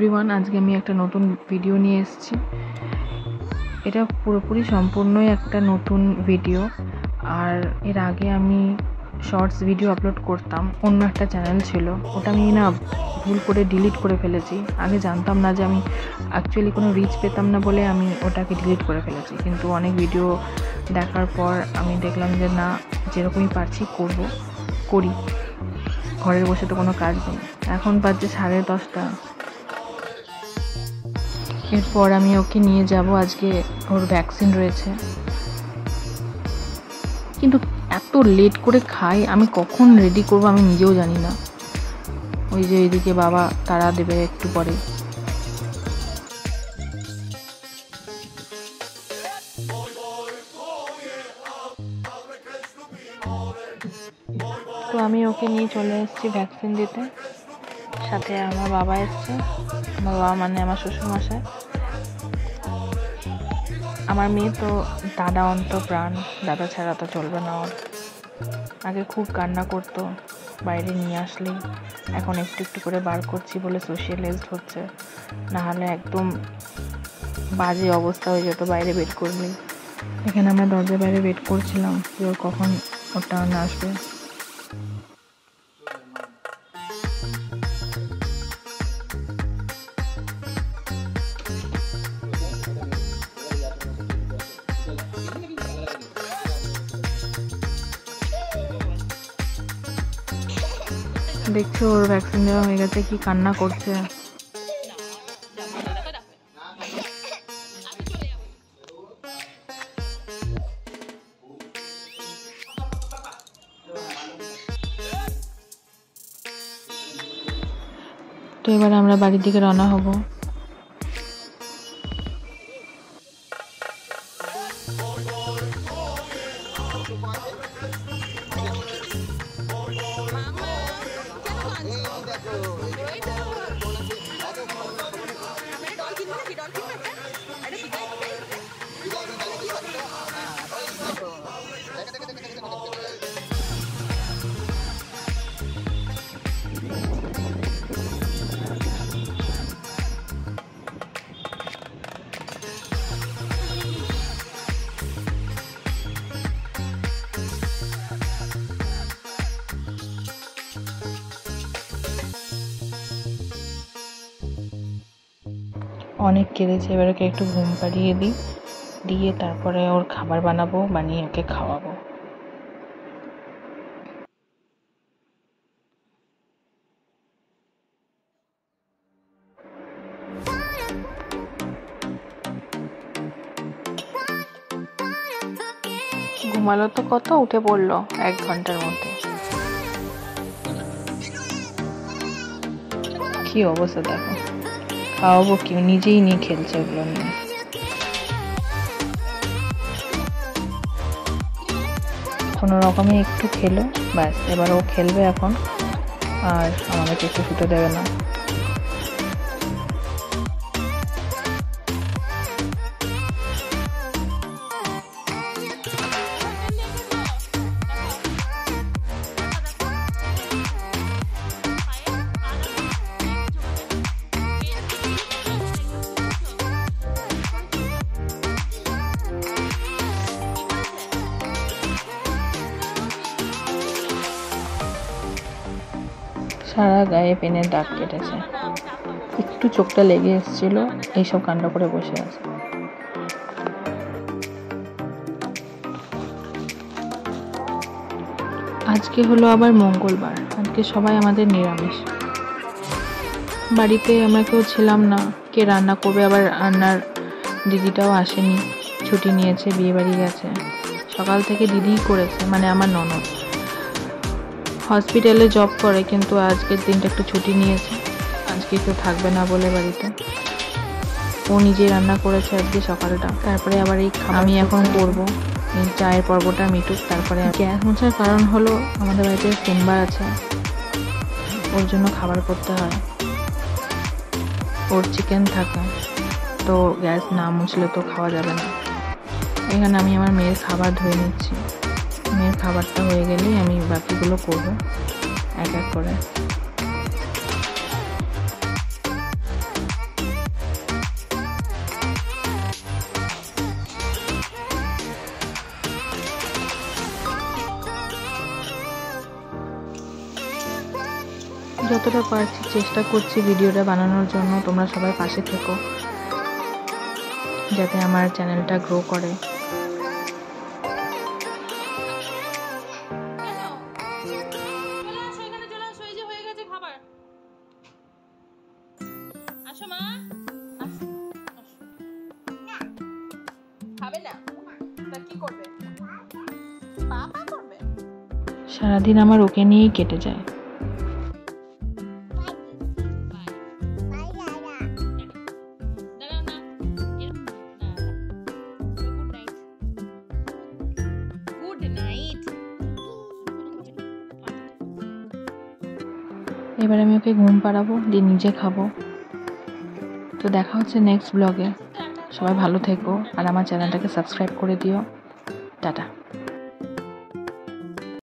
Everyone, আজকে আমি একটা নতুন ভিডিও নিয়ে এসেছি। এটা পুরোপুরি সম্পূর্ণই একটা নতুন ভিডিও। আর এর আগে আমি শর্টস ভিডিও আপলোড করতাম, অন্য একটা চ্যানেল ছিল, ওটা আমি না ভুল করে ডিলিট করে ফেলেছি। আগে জানতাম না যে আমি অ্যাকচুয়ালি কোনো রিচ পেতাম না বলে আমি ওটাকে ডিলিট করে ফেলেছি, কিন্তু অনেক ভিডিও দেখার পর আমি দেখলাম যে না, যেরকমই পারছি করি। ঘরে বসে তো কোনো কাজ নেই। এখন বাজছে 10:30। এরপর আমি ওকে নিয়ে যাব, আজকে ওর ভ্যাকসিন রয়েছে। কিন্তু এত লেট করে খাই, আমি কখন রেডি করব আমি নিজেও জানি না। ওই যে এইদিকে বাবা তারা দেবে একটু পরে। তো আমি ওকে নিয়ে চলে এসেছি ভ্যাকসিন দিতে। সাথে আমার বাবা এসছে, আমার বাবা মানে আমার শ্বশুরমশাই। আমার মেয়ে তো দাদা অন্তপ্রাণ, দাদা ছাড়া তো চলবে না ওর। আগে খুব কান্না করতো বাইরে নিয়ে আসলেই, এখন একটু একটু করে বার করছি বলে সোশ্যালাইজড হচ্ছে, নাহলে একদম বাজে অবস্থা হয়ে যেত বাইরে বের করলেই। এখানে আমরা দরজার বাইরে ওয়েট করছিলাম যে ওর কখন ওর টার্ন আসবে। দেখছো ওর ভ্যাকসিন দেওয়া হয়ে গেছে, কি কান্না করছে। তো এবার আমরা বাড়ির দিকে রওনা হব। অনেক কেঁদেছে, এবার ওকে একটু ঘুম পাড়িয়ে দিয়ে তারপরে ওর খাবার বানাবো, বানিয়ে ওকে খাওয়াবো। ঘুমালো তো কত, উঠে পড়লো 1 ঘন্টার মধ্যে। কি অবস্থা দেখো, খাওয়াবো কি, নিজেই নিয়ে খেলছে ওগুলো নিয়ে। কোনো রকমে একটু খেলো, ব্যাস এবার ও খেলবে এখন, আর আমাকে একটু শুতে দেবে না। সারা গায়ে পেনের দাগ কেটেছে, একটু চোখটা লেগে এসেছিল, এইসব কাণ্ড করে বসে আছে। আজকে হলো আবার মঙ্গলবার, আজকে সবাই আমাদের নিরামিষ। বাড়িতে আমরা কেউ ছিলাম না, কে রান্না করবে, আবার রান্নার দিদিটাও আসেনি, ছুটি নিয়েছে, বিয়ে বাড়ি গেছে। সকাল থেকে দিদিই করেছে, মানে আমার ননদ হসপিটালে জব করে, কিন্তু আজকের দিনটা একটু ছুটি নিয়েছে, আজকে কেউ থাকবে না বলে বাড়িতে। ও নিজেই রান্না করেছে আজকে সকালটা। তারপরে আবার আমি এখন করবো, এই চায়ের পর্বটা মিটুক, তারপরে গ্যাস মোছার কারণ হলো আমাদের বাড়িতে সিম্বা আছে, ওর জন্য খাবার করতে হয়, ওর চিকেন থাকে, তো গ্যাস না মুছলে তো খাওয়া যাবে না। এখানে আমি আমার মেয়ের খাবার ধুয়ে নিচ্ছি, মেয়ের খাবারটা হয়ে গেলেই আমি বাকিগুলো করব এক এক করে। যতটা পারছি চেষ্টা করছি ভিডিওটা বানানোর জন্য। তোমরা সবাই পাশে থেকো যাতে আমার চ্যানেলটা গ্রো করে। সারাদিন আমার ওকে নিয়েই কেটে যায়। এবার আমি ওকে ঘুম পাড়াবো, দিয়ে নিজে খাবো। তো দেখা হচ্ছে নেক্সট ব্লগে। সবাই ভালো থেকো আর আমার চ্যানেলটাকে সাবস্ক্রাইব করে দিও। টাটা।